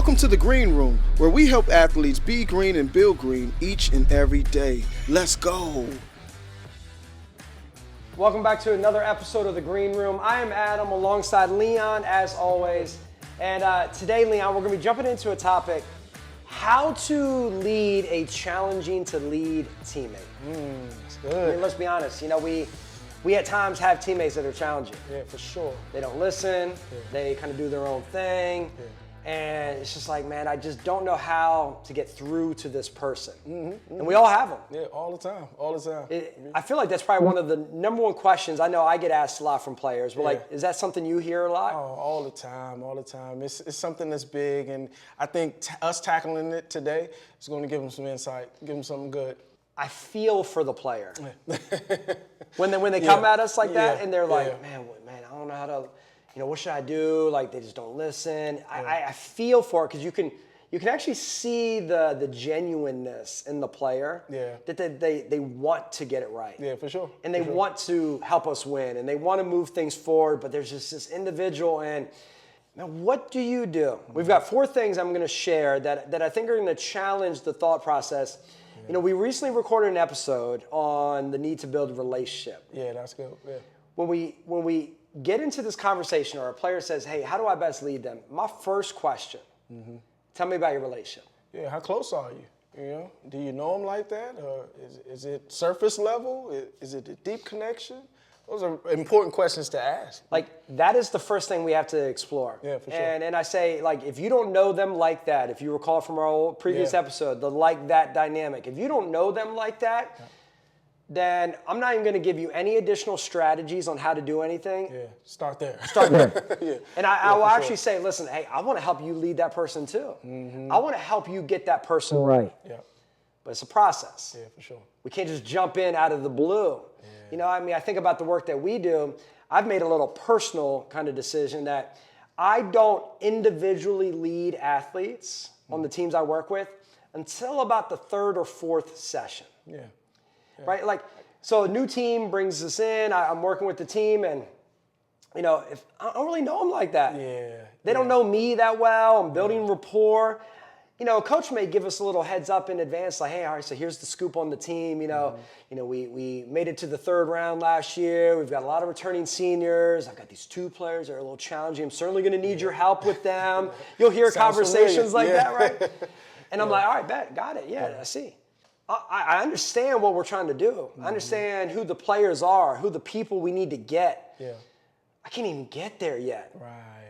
Welcome to the Green Room, where we help athletes be green and build green each and every day. Let's go. Welcome back to another episode of the Green Room. I am Adam alongside Leon as always. And today, Leon, we're going to be jumping into a topic, how to lead a challenging to lead teammate. That's good. I mean, let's be honest, we at times have teammates that are challenging. Yeah, for sure. They don't listen, they kind of do their own thing. And it's just like, man, I just don't know how to get through to this person. And we all have them. Yeah, all the time, all the time. I feel like that's probably one of the number one questions. I know I get asked a lot from players, but like, is that something you hear a lot? Oh, all the time, all the time. It's something that's big, and I think us tackling it today is going to give them some insight, give them something good. I feel for the player. when they come at us like that, and they're like, man, I don't know how to, what should I do? Like, they just don't listen. I feel for it because you can actually see the genuineness in the player. Yeah. That they want to get it right. Yeah, for sure. And they want to help us win, and they want to move things forward, but there's just this individual, and now what do you do? We've got 4 things I'm going to share that I think are going to challenge the thought process. We recently recorded an episode on the need to build a relationship. Yeah, that's good. Yeah. When we get into this conversation, or a player says, hey, how do I best lead them? My first question, tell me about your relationship. Yeah, how close are you? Do you know them like that? Or is it surface level? Is it a deep connection? Those are important questions to ask. Like, that is the first thing we have to explore. Yeah, for sure. And I say, like, if you don't know them like that, if you recall from our old previous episode, the like that dynamic, if you don't know them like that, then I'm not even going to give you any additional strategies on how to do anything. Yeah, start there. And I will actually say, listen, hey, I want to help you lead that person too. I want to help you get that person right. Yeah. But it's a process. Yeah, for sure. We can't just jump in out of the blue. I think about the work that we do. I've made a little personal kind of decision that I don't individually lead athletes on the teams I work with until about the 3rd or 4th session. Yeah. Right? Like, so a new team brings us in, I'm working with the team, and, if I don't really know them like that. They don't know me that well. I'm building rapport. A coach may give us a little heads up in advance, like, hey, all right, so here's the scoop on the team. We made it to the 3rd round last year. We've got a lot of returning seniors. I've got these 2 players that are a little challenging. I'm certainly going to need your help with them. You'll hear conversations like that, right? And I'm like, all right, bet, got it. Yeah, I see. I understand what we're trying to do. I understand who the players are, who the people we need to get. I can't even get there yet.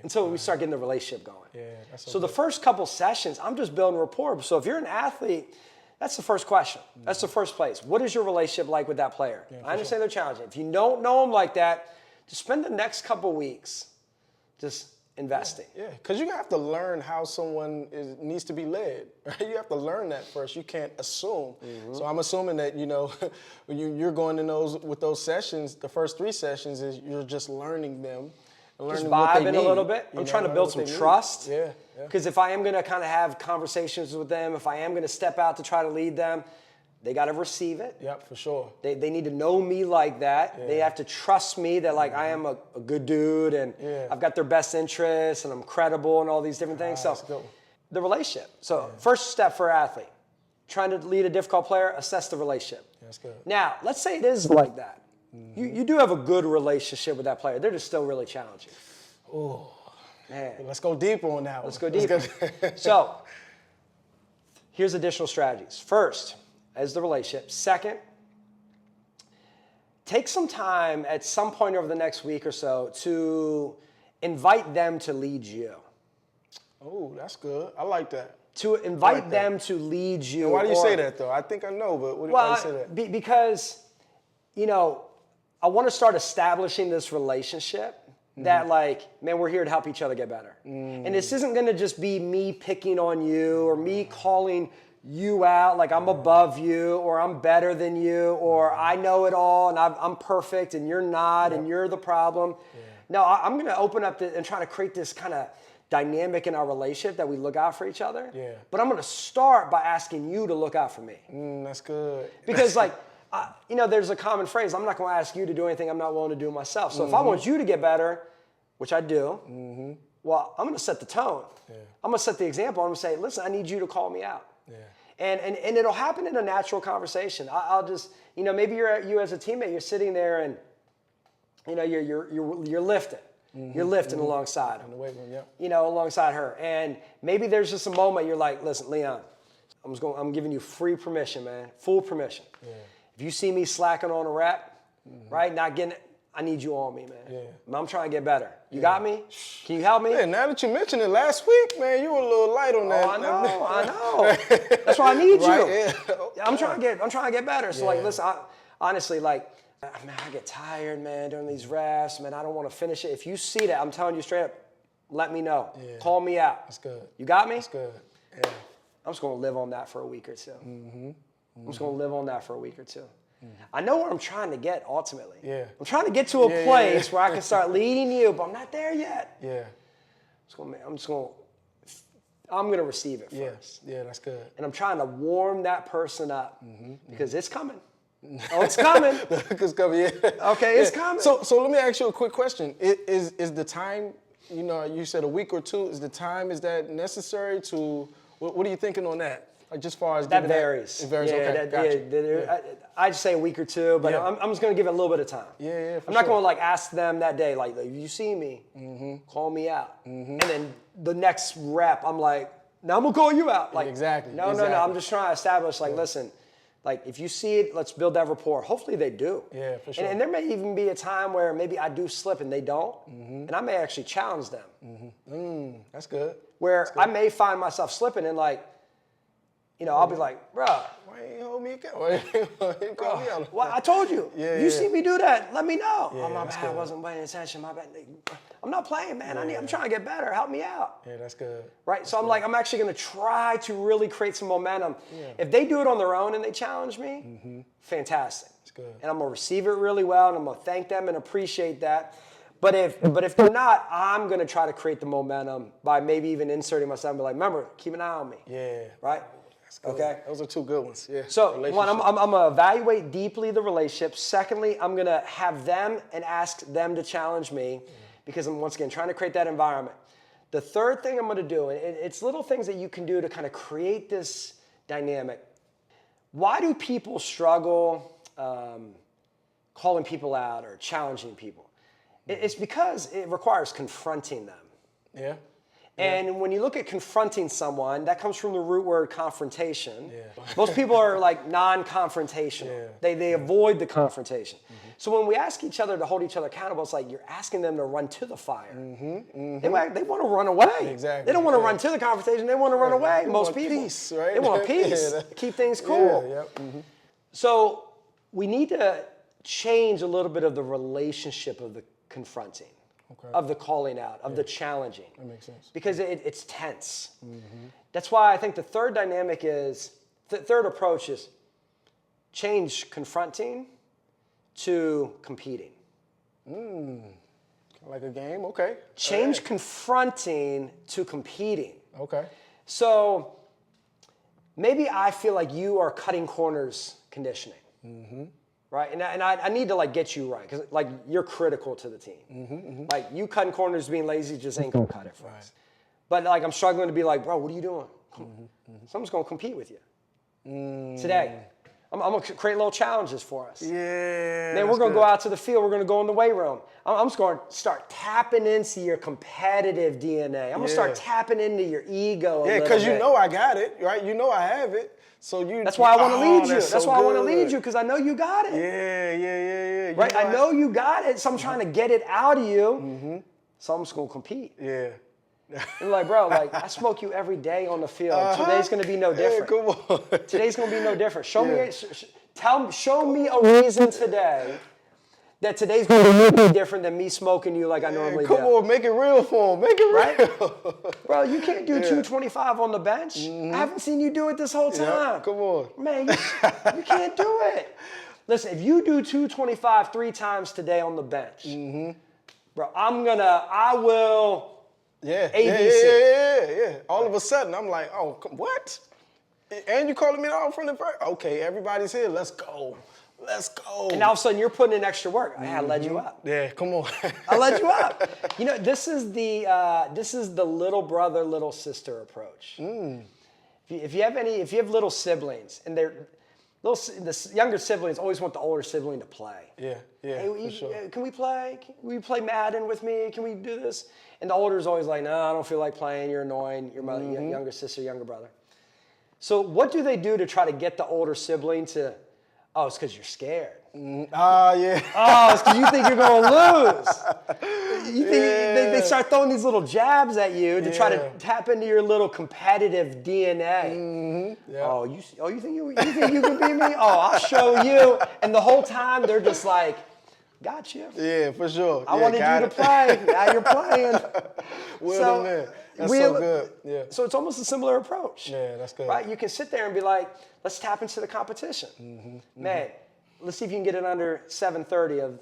Until we start getting the relationship going. So the first couple sessions, I'm just building rapport. So if you're an athlete, that's the first question. That's the first place. What is your relationship like with that player? I understand they're challenging. If you don't know them like that, just spend the next couple weeks just investing. Yeah, because you have to learn how someone needs to be led. Right? You have to learn that first. You can't assume. So I'm assuming that, when you're going in with those sessions, the first 3 sessions is you're just learning them. Just vibing a little bit. I'm trying to build some trust. Because if I am going to kind of have conversations with them, if I am going to step out to try to lead them, they got to receive it. Yep, for sure. They need to know me like that. They have to trust me that, like, I am a good dude, and I've got their best interests, and I'm credible, and all these different things. So the relationship. So first step for an athlete, trying to lead a difficult player, assess the relationship. That's good. Now, let's say it is like that. You do have a good relationship with that player. They're just still really challenging. Oh, man. Let's go deeper on that one. Let's go deeper. So here's additional strategies. First, as the relationship. Second, take some time at some point over the next week or so to invite them to lead you. Oh, that's good. I like that. To invite them to lead you. And why do you say that, though? I think I know, but why do you say that? Because, I want to start establishing this relationship that, like, man, we're here to help each other get better. And this isn't going to just be me picking on you or me calling you out like I'm above you or I'm better than you or I know it all and I'm perfect and you're not and you're the problem. No, I'm going to open up and try to create this kind of dynamic in our relationship that we look out for each other. But I'm going to start by asking you to look out for me. That's good. Because, like, there's a common phrase, I'm not going to ask you to do anything I'm not willing to do myself. So if I want you to get better, which I do, well, I'm going to set the tone. Yeah. I'm going to set the example. I'm going to say, listen, I need you to call me out. Yeah. And it'll happen in a natural conversation. I'll just, you know, maybe you as a teammate, you're sitting there and, you know, you're lifting. You're lifting alongside her. In the weight room, yeah. You know, alongside her. And maybe there's just a moment you're like, listen, Leon, I'm giving you free permission, man. Full permission. Yeah. If you see me slacking on a rep, right, not getting it, I need you on me, man. Yeah. I'm trying to get better. You got me? Can you help me? Yeah, now that you mentioned it last week, man, you were a little light on that. Oh, I know. That's why I need you. Right, yeah. Okay. I'm trying to get better. So like, listen, honestly, like, man, I get tired, man, during these reps, man. I don't want to finish it. If you see that, I'm telling you straight up, let me know. Yeah. Call me out. That's good. You got me? That's good. Yeah. I'm just going to live on that for a week or two. I'm just going to live on that for a week or two. I know where I'm trying to get ultimately. Yeah. I'm trying to get to a place where I can start leading you, but I'm not there yet. Yeah. I'm going to receive it first. Yeah, that's good. And I'm trying to warm that person up because it's coming. Oh, it's coming. It's coming, yeah. Okay, it's coming. So let me ask you a quick question. Is the time, you know, you said a week or two, is that necessary to, what are you thinking on that? Like just as far as that varies. It varies, okay, gotcha. I'd say a week or two, but I'm just going to give it a little bit of time. Yeah, I'm not going to like ask them that day, like, if you see me, call me out. And then the next rep, I'm like, now I'm going to call you out. Like, exactly. No, I'm just trying to establish, like, listen, like, if you see it, let's build that rapport. Hopefully they do. Yeah, for sure. And there may even be a time where maybe I do slip and they don't, and I may actually challenge them. That's good. Where I may find myself slipping and like, you know, I'll be like, bro. Why ain't you hold me account? Why ain't you call me out? Well, I told you. You see me do that, let me know. Yeah, oh, my bad, I wasn't paying attention. My bad. I'm not playing, man. I'm trying to get better. Help me out. Yeah, that's good. Right? So I'm actually going to try to really create some momentum. Yeah. If they do it on their own and they challenge me, fantastic. That's good. And I'm going to receive it really well, and I'm going to thank them and appreciate that. But if they're not, I'm going to try to create the momentum by maybe even inserting myself and be like, remember, keep an eye on me. Yeah. Right? Okay. Those are two good ones. Yeah. So one, I'm going to evaluate deeply the relationship. Secondly, I'm going to have them and ask them to challenge me because I'm, once again, trying to create that environment. The third thing I'm going to do, and it's little things that you can do to kind of create this dynamic. Why do people struggle calling people out or challenging people? It's because it requires confronting them. Yeah. And when you look at confronting someone, that comes from the root word confrontation. Most people are like non-confrontational. They avoid the confrontation. So when we ask each other to hold each other accountable, it's like you're asking them to run to the fire. They want to run away. Exactly. They don't want to run to the confrontation. They want to run away. Most people. Peace, right? They want peace. Keep things cool. So we need to change a little bit of the relationship of the confronting. Of the calling out, of the challenging. That makes sense. Because it's tense. That's why I think the third dynamic is, the third approach is change confronting to competing. Like a game, okay. Change confronting to competing. Okay. So maybe I feel like you are cutting corners conditioning. Right, and I need to like get you right because like you're critical to the team. Like you cutting corners, being lazy just ain't gonna cut it for us. But like I'm struggling to be like, bro, what are you doing? So I'm just gonna compete with you today. I'm gonna create little challenges for us. Yeah. Then we're gonna go out to the field. We're gonna go in the weight room. I'm just gonna start tapping into your competitive DNA. I'm gonna start tapping into your ego. Yeah, because you know I got it, right? You know I have it. So you. That's why I want to lead you. That's why I want to lead you because I know you got it. Yeah. Right? I know you got it, so I'm trying to get it out of you. So I'm just gonna compete. Yeah. And like, bro, like I smoke you every day on the field. Today's gonna be no different. Come on. Today's gonna be no different. Show me a reason today that today's gonna be different than me smoking you like I normally do. Come on, make it real for him. Make it real. Bro, you can't do 225 on the bench. I haven't seen you do it this whole time. Come on. Man, you can't do it. Listen, if you do 225 3 times today on the bench, bro, I will ABC. Yeah. All of a sudden, I'm like, oh, what? And you calling me out from the first? Okay, everybody's here. Let's go. Let's go. And all of a sudden, you're putting in extra work. I led you up. Yeah, come on. I led you up. You know, this is the little brother, little sister approach. If you have little siblings and the younger siblings always want the older sibling to play. Yeah, Hey, for sure. Can we play? Can we play Madden with me? Can we do this? And the older is always like, no, I don't feel like playing. You're annoying. Your mother, younger sister, younger brother. So what do they do to try to get the older sibling to? Oh, it's because you're scared. Yeah. Oh, it's because you think you're going to lose. You think they start throwing these little jabs at you to try to tap into your little competitive DNA. Yeah. Oh, you think you can beat me? Oh, I'll show you. And the whole time they're just like, got you. Yeah, for sure. I wanted you to play. Now you're playing. Man. That's so good. Yeah. So it's almost a similar approach. Yeah, that's good. Right? You can sit there and be like, let's tap into the competition. Man, let's see if you can get it under 7:30 of,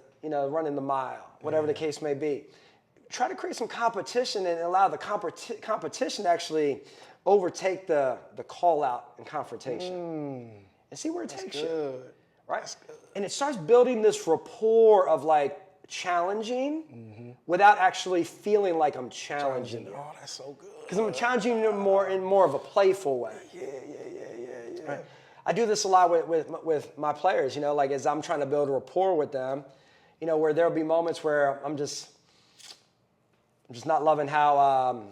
running the mile, whatever the case may be. Try to create some competition and allow the competition to actually overtake the call out and confrontation. And see where it takes you. Right? That's good. And it starts building this rapport of like challenging without actually feeling like I'm challenging you. Oh, that's so good. Because I'm challenging you in more of a playful way. Yeah. Right? I do this a lot with my players, like as I'm trying to build a rapport with them, where there'll be moments where I'm just not loving how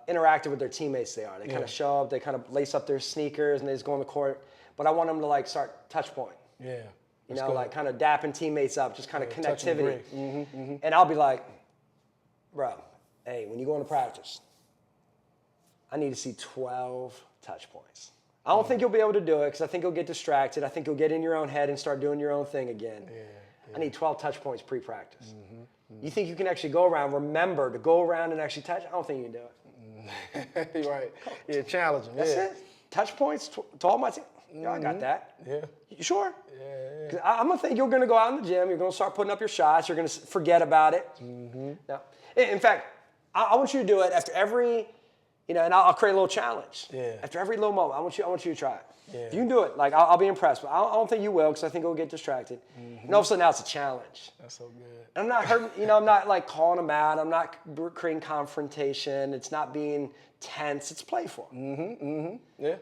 interactive with their teammates they are. They kind of show up, they kind of lace up their sneakers and they just go on the court. But I want them to like start touch point. Yeah. Like kind of dapping teammates up, just kind of connectivity. And I'll be like, bro, hey, when you go into practice, I need to see 12 touch points. I don't think you'll be able to do it because I think you'll get distracted. I think you'll get in your own head and start doing your own thing again. I need 12 touch points pre-practice. You think you can actually remember to go around and actually touch? I don't think you can do it. You're right. Yeah, challenging. That's it. Touch points to all my team. I got that. Yeah. You sure? Yeah. 'Cause I'm going to think you're going to go out in the gym. You're going to start putting up your shots. You're going to forget about it. No. In fact, I want you to do it after every, and I'll create a little challenge. Yeah. After every little moment, I want you to try it. Yeah. If you can do it, like I'll be impressed. But I don't think you will because I think you'll get distracted. And all of a sudden now it's a challenge. That's so good. And I'm not hurting, I'm not like calling them out. I'm not creating confrontation. It's not being tense. It's playful. Yeah.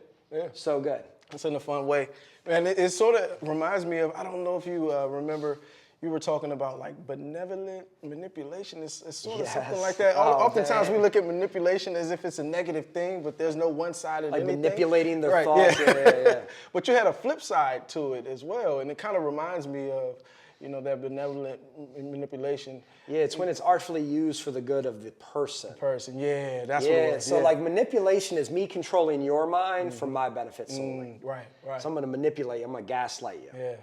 So good. It's in a fun way. And it sort of reminds me of, I don't know if you remember, you were talking about like benevolent manipulation. It's sort of something like that. Oftentimes we look at manipulation as if it's a negative thing, but there's no one-sided Like anything. manipulating their right, thoughts. Yeah. But you had a flip side to it as well, and it kind of reminds me of, that benevolent manipulation. Yeah, it's when it's artfully used for the good of the person. Yeah, that's what it was. So like manipulation is me controlling your mind for my benefit solely. Right. So I'm going to manipulate you. I'm going to gaslight you. Yeah.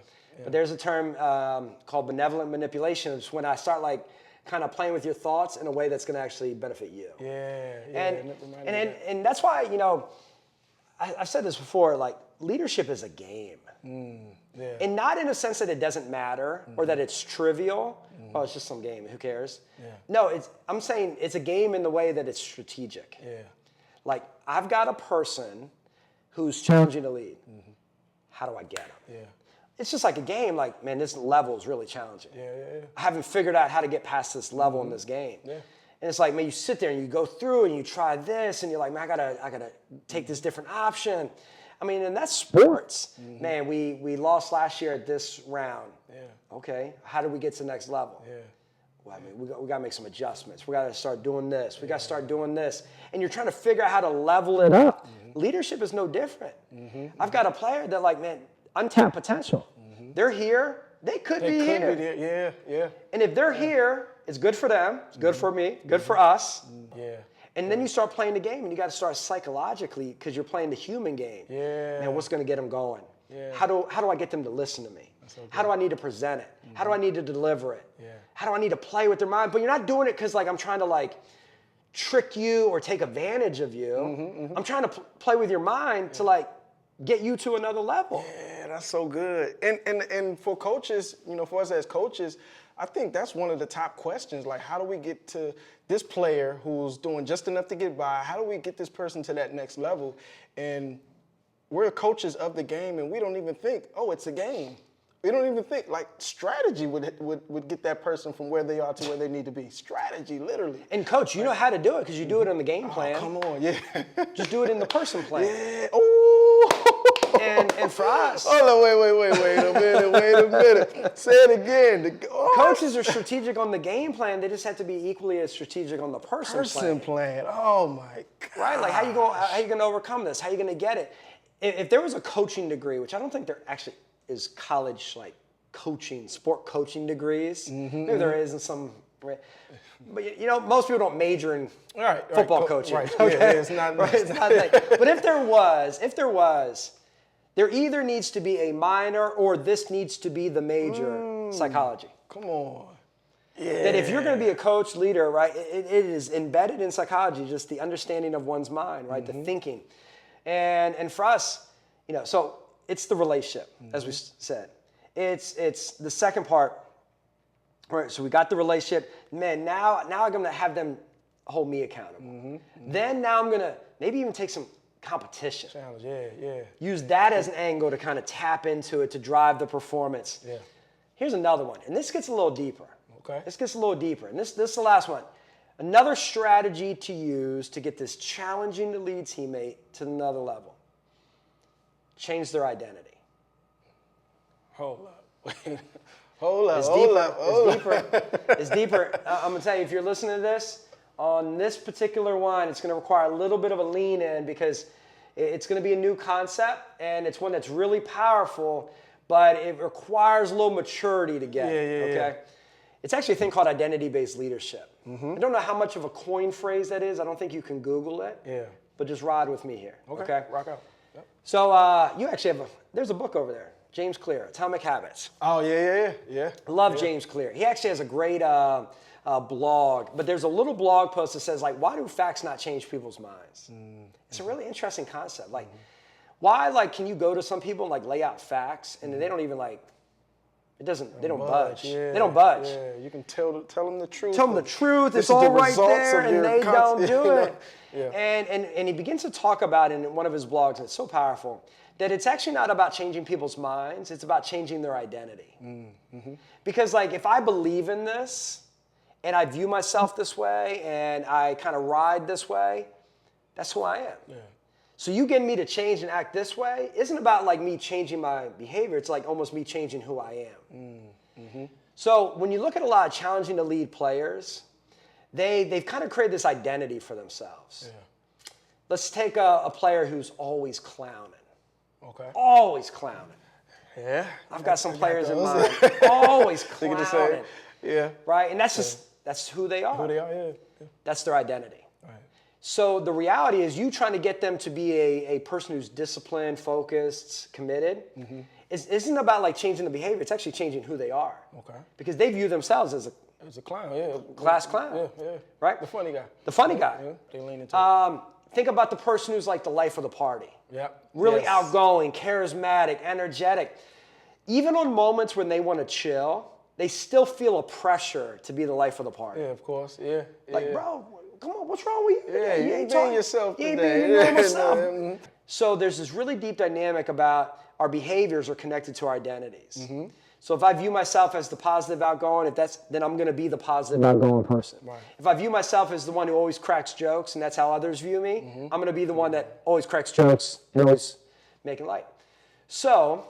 But there's a term called benevolent manipulation. It's when I start like kind of playing with your thoughts in a way that's going to actually benefit you. And that's why, I've said this before, like leadership is a game. And not in a sense that it doesn't matter or that it's trivial. Oh, it's just some game. Who cares? No, I'm saying it's a game in the way that it's strategic. Like I've got a person who's challenging to lead. How do I get him? It's just like a game. Like, man, this level is really challenging. I haven't figured out how to get past this level in this game. And it's like, man, you sit there and you go through and you try this and you're like, man, I gotta take this different option. I mean, and that's sports. Man, we lost last year at this round. Okay, how do we get to the next level? Well, I mean, we got to make some adjustments. We got to start doing this. We got to start doing this. And you're trying to figure out how to level it up. Leadership is no different. I've got a player that like, man, untapped potential. They're here. They could be here. Yeah. And if they're here, it's good for them. It's good for me. Good for us. And then you start playing the game, and you got to start psychologically because you're playing the human game. Man, what's going to get them going? How do I get them to listen to me? How do I need to present it? How do I need to deliver it? How do I need to play with their mind? But you're not doing it because like I'm trying to like trick you or take advantage of you. I'm trying to play with your mind to like get you to another level. Yeah, that's so good. And for coaches, for us as coaches, I think that's one of the top questions. Like, how do we get to this player who's doing just enough to get by? How do we get this person to that next level? And we're coaches of the game, and we don't even think, oh, it's a game. We don't even think, like, strategy would get that person from where they are to where they need to be. Strategy, literally. And coach, you know how to do it because you do it in the game plan. Oh, come on, yeah. Just do it in the person plan. Yeah, oh. And for us. Hold on, wait a minute. Say it again. Coaches are strategic on the game plan. They just have to be equally as strategic on the person plan. Oh, my God. Right, like how you going to overcome this? How you going to get it? If there was a coaching degree, which I don't think there actually is college like coaching, sport coaching degrees. Maybe there is in some, but you know, most people don't major in football coaching. Right. Okay? Yeah, it's not. Right? It's not like, but if there was, there either needs to be a minor or this needs to be the major psychology. Come on. Yeah. That if you're going to be a coach, leader, right, it is embedded in psychology, just the understanding of one's mind, right, the thinking. And for us, you know, so it's the relationship, as we said. It's the second part. Right, so we got the relationship. Man, now I'm going to have them hold me accountable. Then now I'm going to maybe even take some competition. Challenge, yeah. Use that as an angle to kind of tap into it to drive the performance. Yeah. Here's another one, and this gets a little deeper. Okay. This gets a little deeper, and this is the last one. Another strategy to use to get this challenging to lead teammate to another level. Change their identity. Hold up. Hold up. It's deeper. I'm going to tell you, if you're listening to this, on this particular one, it's going to require a little bit of a lean in because it's going to be a new concept, and it's one that's really powerful, but it requires a little maturity to get it, okay? It's actually a thing called identity-based leadership. I don't know how much of a coin phrase that is. I don't think you can Google it. Yeah. But just ride with me here, okay? Rock out. Yep. So you actually have there's a book over there, James Clear, Atomic Habits. Oh, yeah. Love James Clear. He actually has a great blog, but there's a little blog post that says, like, why do facts not change people's minds? It's a really interesting concept. Like, why, like, can you go to some people and, like, lay out facts, and they don't even, like, they don't budge. Yeah, they don't budge. Yeah, you can tell them the truth. Tell them the truth. It's all right there, and they don't do it. Yeah. And he begins to talk about it in one of his blogs, and it's so powerful, that it's actually not about changing people's minds. It's about changing their identity. Because, like, if I believe in this, and I view myself this way, and I kind of ride this way, that's who I am. Yeah. So you getting me to change and act this way isn't about, like, me changing my behavior. It's like almost me changing who I am. So when you look at a lot of challenging to lead players, they've kind of created this identity for themselves. Yeah. Let's take a player who's always clowning. Okay. Always clowning. Yeah. I've got some players in mind. Always clowning. Yeah. Right? And that's who they are. Who they are, yeah. That's their identity. Right. So the reality is you trying to get them to be a person who's disciplined, focused, committed. It isn't about, like, changing the behavior. It's actually changing who they are. Okay. Because they view themselves as a clown, yeah. Class clown. Yeah. Right? The funny guy. The funny guy. Yeah. They lean into it. Think about the person who's, like, the life of the party. Yeah. Really outgoing, charismatic, energetic. Even on moments when they want to chill, they still feel a pressure to be the life of the party. Yeah, of course. Yeah. Like, bro, come on, what's wrong with you? Yeah, you ain't being yourself today. You ain't being your normal self. So there's this really deep dynamic about our behaviors are connected to our identities. So if I view myself as the positive outgoing, then I'm going to be the positive outgoing person. Right. If I view myself as the one who always cracks jokes and that's how others view me, I'm going to be the one that always cracks jokes and always making light. So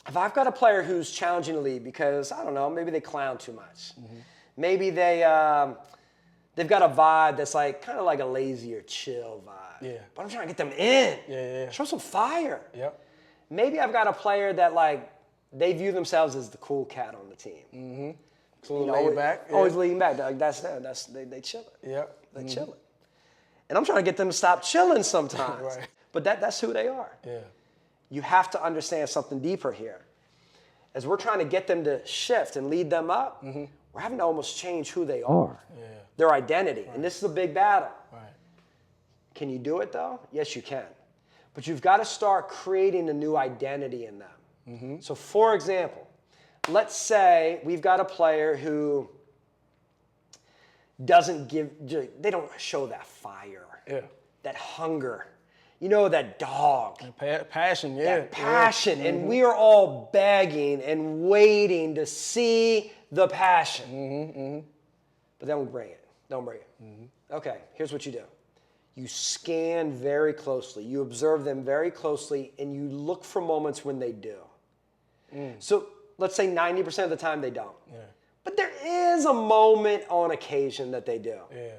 if I've got a player who's challenging to lead because, I don't know, maybe they clown too much. Maybe they've got a vibe that's like kind of like a lazy or chill vibe. Yeah. But I'm trying to get them in. Yeah. Show some fire. Yep. Maybe I've got a player that, like, they view themselves as the cool cat on the team. So laid back. Always leaning back. Like, that's them. They chill it. Yep. They chill it. And I'm trying to get them to stop chilling sometimes. Right. But that's who they are. Yeah. You have to understand something deeper here. As we're trying to get them to shift and lead them up, we're having to almost change who they are. Yeah. Their identity. Right. And this is a big battle. Right. Can you do it, though? Yes, you can. But you've got to start creating a new identity in them. So, for example, let's say we've got a player who they don't show that fire, that hunger You know, that dog. Passion, yeah. That passion. Yeah. And we are all begging and waiting to see the passion. But then we bring it. Don't bring it. Okay, here's what you do. You scan very closely. You observe them very closely, and you look for moments when they do. So let's say 90% of the time they don't. Yeah. But there is a moment on occasion that they do. Yeah.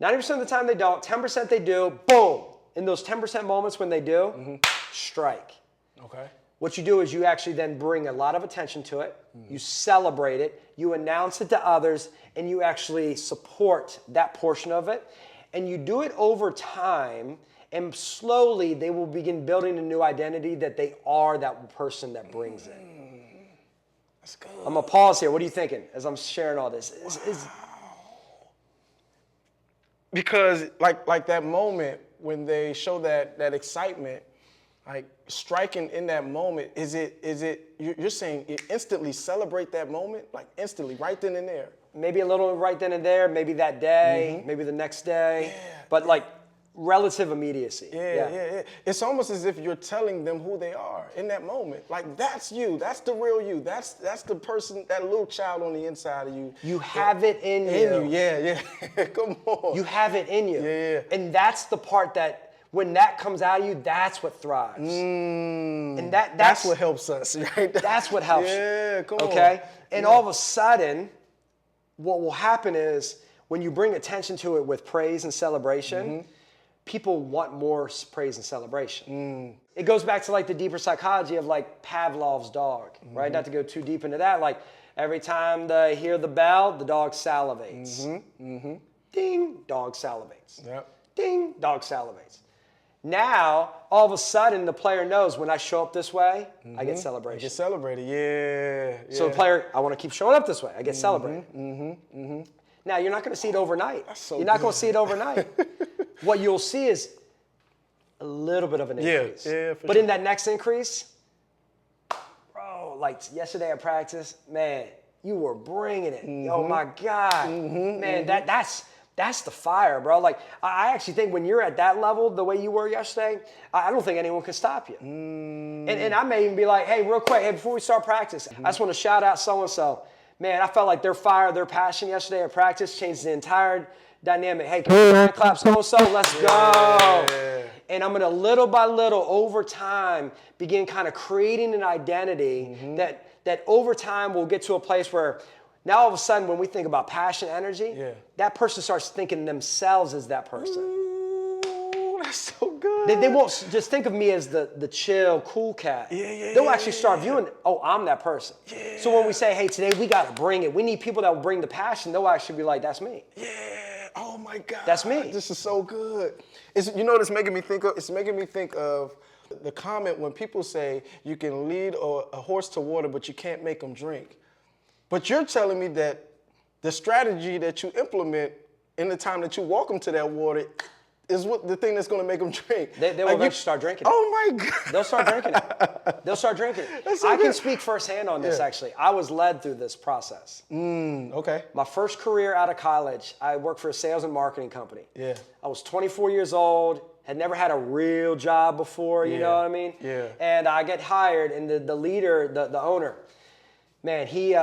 90% of the time they don't. 10% they do. Boom. In those 10% moments when they do, strike. Okay. What you do is you actually then bring a lot of attention to it. You celebrate it. You announce it to others, and you actually support that portion of it. And you do it over time, and slowly they will begin building a new identity that they are that person that brings it. That's good. I'm going to pause here. What are you thinking as I'm sharing all this? Because like that moment when they show that excitement, like striking in that moment, is it you're saying you instantly celebrate that moment, like instantly, right then and there? Maybe a little right then and there, maybe that day, maybe the next day, but like relative immediacy. Yeah. It's almost as if you're telling them who they are in that moment. Like, that's you. That's the real you. That's the person, that little child on the inside of you. You have it in you. Yeah. Come on. You have it in you. Yeah. And that's the part that, when that comes out of you, that's what thrives. And that's what helps us, right? That's what helps you. Yeah, come on. Okay? And all of a sudden, what will happen is when you bring attention to it with praise and celebration, people want more praise and celebration. It goes back to like the deeper psychology of like Pavlov's dog, right? Not to go too deep into that. Like every time they hear the bell, the dog salivates. Ding, dog salivates. Yep. Ding, dog salivates. Now, all of a sudden, the player knows when I show up this way, I get celebration. Get celebrated, yeah. So the player, I want to keep showing up this way. I get celebrated. Now, you're not going to see it overnight. You're not going to see it overnight. What you'll see is a little bit of an increase. But in that next increase, bro, like yesterday at practice, man, you were bringing it. Oh my God, man, that's the fire, bro. Like, I actually think when you're at that level, the way you were yesterday, I don't think anyone can stop you. And I may even be like, hey, real quick, hey, before we start practice, I just want to shout out so-and-so. Man, I felt like their fire, their passion yesterday at practice changed the entire dynamic. Hey, can we hand clap so-and-so? Let's go. And I'm going to little by little, over time, begin kind of creating an identity that over time will get to a place where now all of a sudden when we think about passion, energy, that person starts thinking themselves as that person. Ooh, that's so good. They won't just think of me as the chill, cool cat. They'll actually start viewing, oh, I'm that person. So when we say, hey, today we got to bring it. We need people that will bring the passion. They'll actually be like, that's me. Oh my God. That's me. This is so good. You know what it's making me think of? It's making me think of the comment when people say you can lead a horse to water, but you can't make him drink. But you're telling me that the strategy that you implement in the time that you walk them to that water is what the thing that's going to make them drink. They will eventually start drinking it. Oh my God. They'll start drinking it. They'll start drinking it. So I good. can speak firsthand on this, actually. I was led through this process. Okay. My first career out of college, I worked for a sales and marketing company. Yeah. I was 24 years old, had never had a real job before, you know what I mean? Yeah. And I get hired, and the leader, the owner, man, he,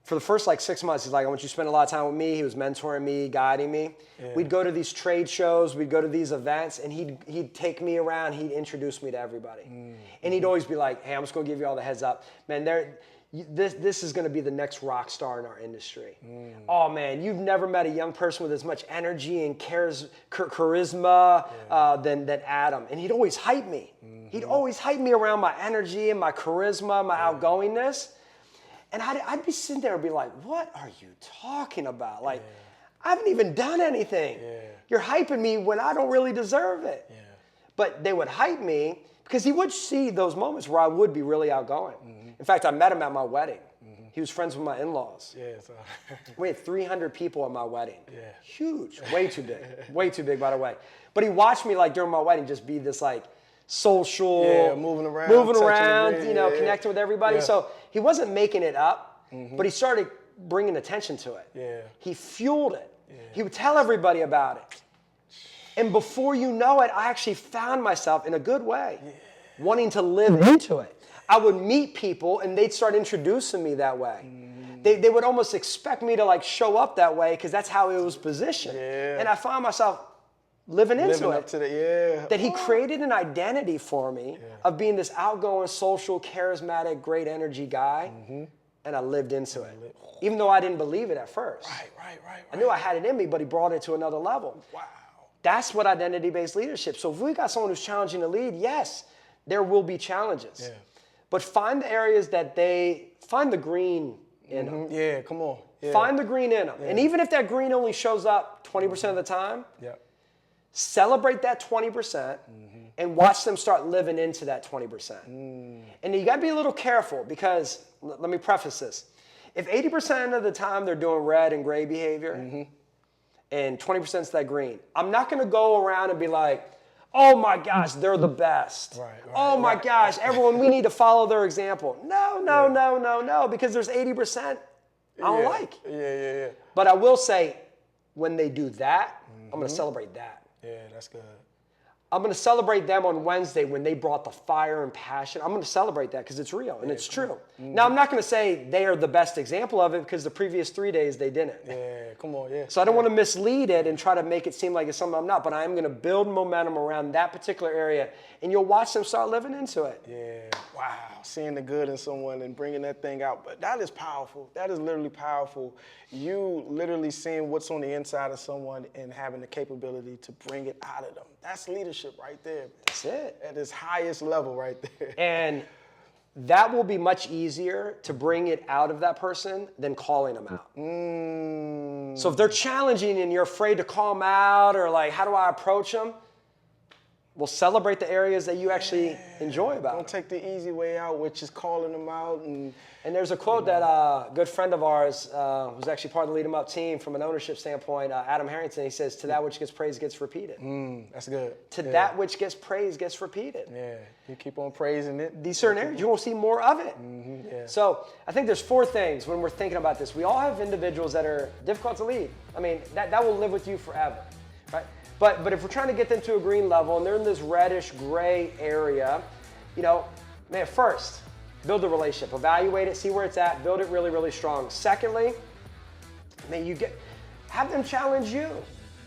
for the first like 6 months, he's like, I want you to spend a lot of time with me. He was mentoring me, guiding me. We'd go to these trade shows, we'd go to these events, and he'd take me around, he'd introduce me to everybody. And he'd always be like, hey, I'm just gonna give you all the heads up. Man, this is gonna be the next rock star in our industry. Oh man, you've never met a young person with as much energy and charisma than Adam. And he'd always hype me. He'd always hype me around my energy and my charisma, my outgoingness. And I'd be sitting there and be like, what are you talking about? Like, I haven't even done anything. You're hyping me when I don't really deserve it. But they would hype me because he would see those moments where I would be really outgoing. In fact, I met him at my wedding. He was friends with my in-laws. We had 300 people at my wedding. Huge, way too big, by the way. But he watched me like during my wedding just be this like social, moving around, connecting with everybody. So he wasn't making it up, but he started bringing attention to it. He fueled it. He would tell everybody about it. And before you know it, I actually found myself in a good way, wanting to live into it. I would meet people and they'd start introducing me that way. They would almost expect me to like show up that way because that's how it was positioned. Yeah. And I found myself living into Up it. to the, That he created an identity for me of being this outgoing, social, charismatic, great energy guy. And I lived into it. Even though I didn't believe it at first. Right. I knew I had it in me, but he brought it to another level. Wow. That's what identity-based leadership. So if we got someone who's challenging to lead, yes, there will be challenges. Yeah. But find the areas that find the green in them. Yeah, come on. Yeah. Find the green in them. And even if that green only shows up 20% of the time, celebrate that 20% and watch them start living into that 20%. And you got to be a little careful because, let me preface this. If 80% of the time they're doing red and gray behavior and 20% is that green, I'm not going to go around and be like, oh my gosh, they're the best. Oh my gosh, everyone, we need to follow their example. No, because there's 80% I don't like. Yeah. But I will say, when they do that, I'm going to celebrate that. Yeah, that's good. I'm going to celebrate them on Wednesday when they brought the fire and passion. I'm going to celebrate that because it's real and it's true. Now, I'm not going to say they are the best example of it because the previous 3 days they didn't. Yeah, come on, yeah. So I don't want to mislead it and try to make it seem like it's something I'm not, but I am going to build momentum around that particular area and you'll watch them start living into it. Yeah, wow. Seeing the good in someone and bringing that thing out. But that is powerful. That is literally powerful. You literally seeing what's on the inside of someone and having the capability to bring it out of them. That's leadership right there. That's it. At its highest level right there. And that will be much easier to bring it out of that person than calling them out. So if they're challenging and you're afraid to call them out or like, how do I approach them? Well, celebrate the areas that you actually enjoy about Don't take the easy way out, which is calling them out. And there's a quote that a good friend of ours, who's actually part of the Lead 'em Up team from an ownership standpoint, Adam Harrington, he says, to that which gets praised gets repeated. That's good. To that which gets praised gets repeated. Yeah, you keep on praising it. These certain areas, you won't see more of it. So I think there's 4 things when we're thinking about this. We all have individuals that are difficult to lead. I mean, that will live with you forever, right? But if we're trying to get them to a green level and they're in this reddish gray area, first, build the relationship, evaluate it, see where it's at, build it really, really strong. Secondly, have them challenge you.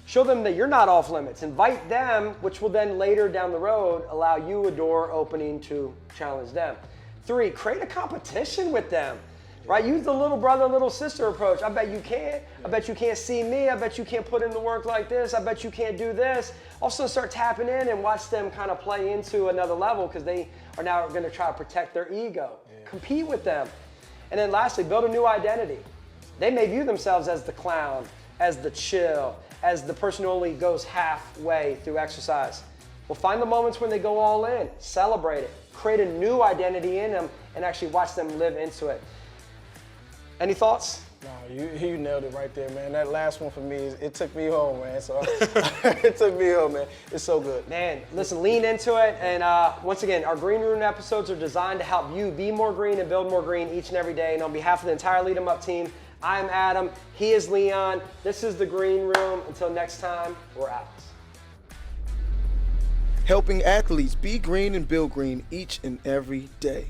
Show them that you're not off limits. Invite them, which will then later down the road allow you a door opening to challenge them. 3, create a competition with them. Right? Use the little brother, little sister approach. I bet you can't. I bet you can't see me. I bet you can't put in the work like this. I bet you can't do this. Also start tapping in and watch them kind of play into another level because they are now going to try to protect their ego. Compete with them. And then lastly, build a new identity. They may view themselves as the clown, as the chill, as the person who only goes halfway through exercise. Well, find the moments when they go all in. Celebrate it. Create a new identity in them and actually watch them live into it. Any thoughts? No, you nailed it right there, man. That last one for me, it took me home, man. So it took me home, man. It's so good. Man, listen, lean into it. And once again, our Green Room episodes are designed to help you be more green and build more green each and every day. And on behalf of the entire Lead 'em Up team, I'm Adam. He is Leon. This is the Green Room. Until next time, we're out. Helping athletes be green and build green each and every day.